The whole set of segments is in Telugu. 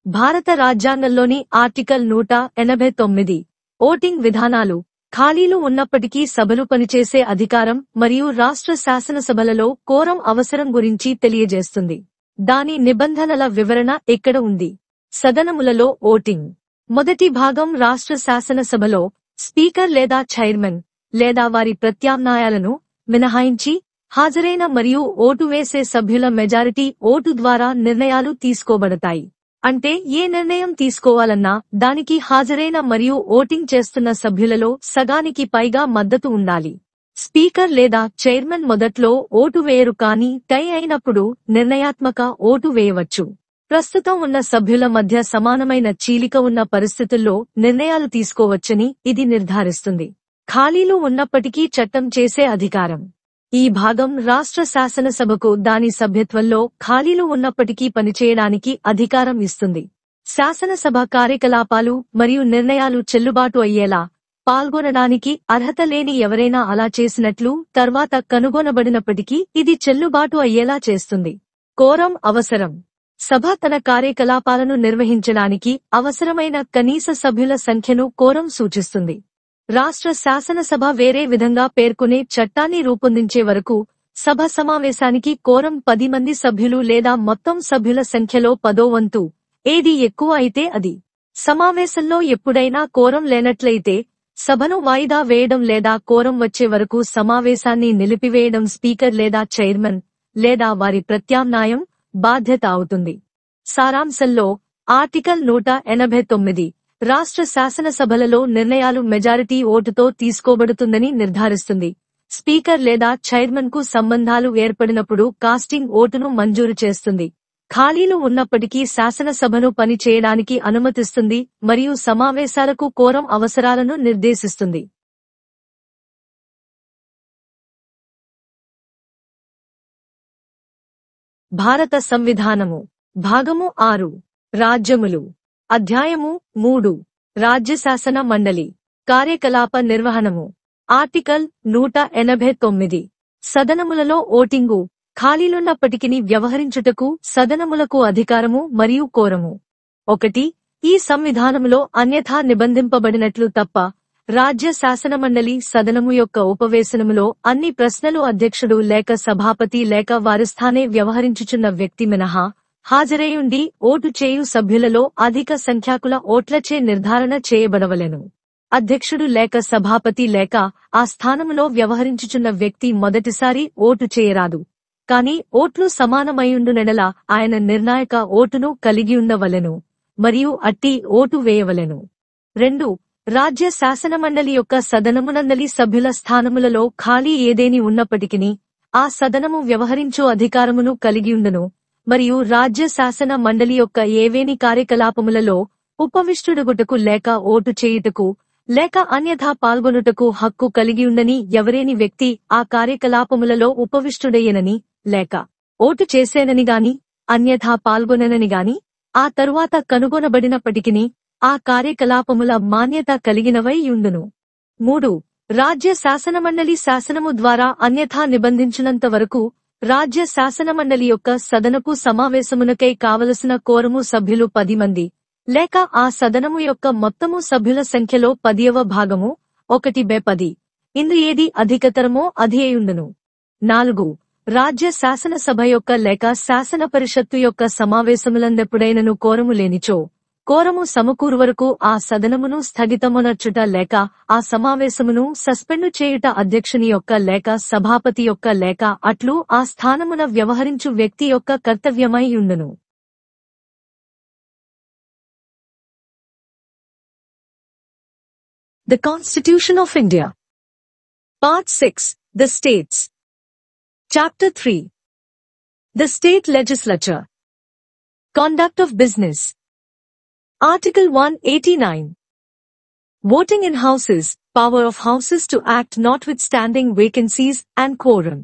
భారత రాజ్యాంగంలోని ఆర్టికల్ 189 ఓటింగ్ విధానాలు ఖాళీలు ఉన్నప్పటికీ సభలు పనిచేసే అధికారం మరియు రాష్ట్ర శాసనసభలలో కోరం అవసరం గురించి తెలియజేస్తుంది. దాని నిబంధనల వివరణ ఇక్కడ ఉంది. సదనములలో ఓటింగ్. మొదటి భాగం రాష్ట్ర శాసనసభలో స్పీకర్ లేదా చైర్మన్ లేదా వారి ప్రత్యామ్నాయాలను మినహాయించి హాజరైన మరియు ఓటు వేసే సభ్యుల మెజారిటీ ఓటు ద్వారా నిర్ణయాలు తీసుకోబడతాయి. అంటే ఏ నిర్ణయం తీసుకోవాలన్నా దానికి హాజరైన మరియు ఓటింగ్ చేస్తున్న సభ్యులలో సగానికి పైగా మద్దతు ఉండాలి. స్పీకర్ లేదా చైర్మన్ మొదట్లో ఓటు వేయరు కానీ టై అయినప్పుడు నిర్ణయాత్మక ఓటు వేయవచ్చు. ప్రస్తుతం ఉన్న సభ్యుల మధ్య సమానమైన చీలిక ఉన్న పరిస్థితుల్లో నిర్ణయాలు తీసుకోవచ్చని ఇది నిర్ధారిస్తుంది. ఖాళీలు ఉన్నప్పటికీ చట్టం చేసే అధికారం. ఈ భాగం రాష్ట్ర శాసనసభకు దాని సభ్యత్వంలో ఖాళీలు ఉన్నప్పటికీ పనిచేయడానికి అధికారం ఇస్తుంది. శాసనసభ కార్యకలాపాలు మరియు నిర్ణయాలు చెల్లుబాటు అయ్యేలా పాల్గొనడానికి అర్హత లేని ఎవరైనా అలా చేసినట్లు తర్వాత కనుగొనబడినప్పటికీ ఇది చెల్లుబాటు అయ్యేలా చేస్తుంది. కోరం అవసరం. సభ తన కార్యకలాపాలను నిర్వహించడానికి అవసరమైన కనీస సభ్యుల సంఖ్యను కోరం సూచిస్తుంది. రాష్ట్ర శాసనసభ వేరే విధంగా పేర్కొనే చట్టాన్ని రూపొందించే వరకు సభ సమావేశానికి కోరం 10 మంది సభ్యులు లేదా మొత్తం సభ్యుల సంఖ్యలో 10వ వంతు. ఏది ఎక్కువ అయితే అది. సమావేశంలో ఎప్పుడైనా కోరం లేనట్లయితే సభను వాయిదా వేయడం లేదా కోరం వచ్చే వరకు సమావేశాన్ని నిలిపివేయడం స్పీకర్ లేదా చైర్మన్ లేదా వారి ప్రత్యామ్నాయం బాధ్యత అవుతుంది. సారాంశంలో ఆర్టికల్ 189 రాష్ట్ర శాసనసభలలో నిర్ణయాలు మెజారిటీ ఓటుతో తీసుకోబడుతుందని నిర్ధారిస్తుంది. స్పీకర్ లేదా చైర్మన్ కు సంబంధాలు ఏర్పడినప్పుడు కాస్టింగ్ ఓటును మంజూరు చేస్తుంది. ఖాళీలు ఉన్నప్పటికీ శాసనసభను పని చేయడానికి అనుమతిస్తుంది మరియు సమావేశాలకు కోరం అవసరాలను నిర్దేశిస్తుంది. భారత సంవిధానము. భాగము 6. రాజ్యములు. అధ్యాయము 3. రాజ్యశాసన మండలి. కార్యకలాప నిర్వహణము. ఆర్టికల్ 189. సదనములలో ఓటింగు. ఖాళీలున్నప్పటికిని వ్యవహరించుటకు సదనములకు అధికారము మరియు కోరము. 1. ఈ సంవిధానములో అన్యథా నిబంధింపబడినట్లు తప్ప రాజ్య శాసనమండలి సదనము యొక్క ఉపవేశనములో అన్ని ప్రశ్నలు అధ్యక్షుడు లేక సభాపతి లేక వారిస్థానే వ్యవహరించుచున్న వ్యక్తి మినహా హాజరేయుండి ఓటు చేయు సభ్యులలో అధిక సంఖ్యాకుల ఓట్లచే నిర్ధారణ చేయబడవలెను. అధ్యక్షుడు లేక సభాపతి లేక ఆ స్థానములో వ్యవహరించుచున్న వ్యక్తి మొదటిసారి ఓటు చేయరాదు. కాని ఓట్లు సమానమైయుండునెడల ఆయన నిర్ణాయక ఓటును కలిగియుండవలెను మరియు అట్టి ఓటు వేయవలెను. 2. రాజ్య శాసనమండలి యొక్క సదనమునందలి సభ్యుల స్థానములలో ఖాళీ ఏదేని ఉన్నప్పటికిని ఆ సదనము వ్యవహరించు అధికారమును కలిగియుండును మరియు రాజ్య శాసన మండలి యొక్క ఏవేని కార్యకలాపములలో ఉపవిష్టుడగుటకు లేక ఓటు చేయుటకు లేక అన్యథా పాల్గొనుటకు హక్కు కలిగియుండని ఎవరేని వ్యక్తి ఆ కార్యకలాపములలో ఉపవిష్టుడయ్యనని లేక ఓటు చేసేననిగాని అన్యథా పాల్గొనననిగాని ఆ తరువాత కనుగొనబడినప్పటికిని ఆ కార్యకలాపముల మాన్యత కలిగినవై యుండును. 3. రాజ్య శాసనమండలి శాసనము ద్వారా అన్యథా నిబంధించినంత వరకు రాజ్య శాసనమండలి యొక్క సదనపు సమావేశమునకై కావలసిన కోరము సభ్యులు 10 మంది లేక ఆ సదనము యొక్క మొత్తము సభ్యుల సంఖ్యలో 10వ భాగము 1/10. ఇందు ఏది అధికతరమో అది అయుండును. 4. రాజ్య శాసనసభ యొక్క లేక శాసన పరిషత్తు యొక్క సమావేశములందెప్పుడైనను కోరము లేనిచో కోరము సమకూరు వరకు ఆ సదనమును స్థగితమునర్చుట లేక ఆ సమావేశమును సస్పెండు చేయుట అధ్యక్షుని యొక్క లేక సభాపతి యొక్క లేక అట్లు ఆ స్థానమున వ్యవహరించు వ్యక్తి యొక్క కర్తవ్యమై యుండును. The Constitution of India. Part 6. The States. Chapter 3. The State Legislature. Conduct of Business. Article 189. Voting in Houses, power of Houses to act notwithstanding vacancies and quorum.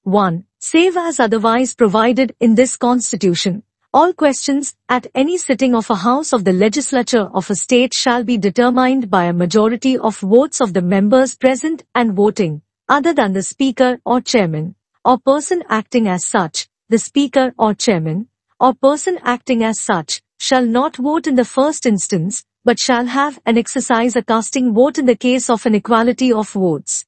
1. Save as otherwise provided in this Constitution, all questions at any sitting of a House of the Legislature of a state shall be determined by a majority of votes of the members present and voting, other than the Speaker or Chairman, or person acting as such, the Speaker or Chairman, or person acting as such, shall not vote in the first instance, but shall have and exercise a casting vote in the case of an equality of votes.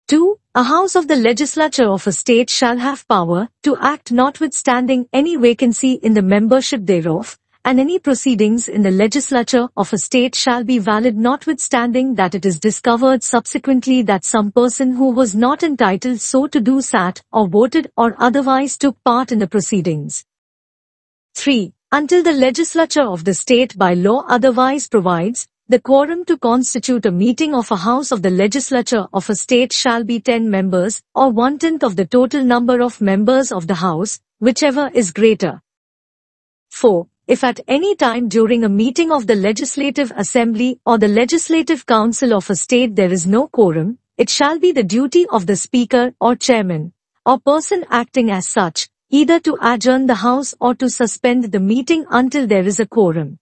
2. A house of the legislature of a state shall have power to act notwithstanding any vacancy in the membership thereof, and any proceedings in the legislature of a state shall be valid notwithstanding that it is discovered subsequently that some person who was not entitled so to do sat or voted or otherwise took part in the proceedings. 3. Until the legislature of the state by law otherwise provides, the quorum to constitute a meeting of a house of the legislature of a state shall be 10 members, or 1/10 of the total number of members of the house, whichever is greater. 4. If at any time during a meeting of the Legislative Assembly or the Legislative Council of a state there is no quorum, it shall be the duty of the Speaker or Chairman, or person acting as such, either to adjourn the House or to suspend the meeting until there is a quorum.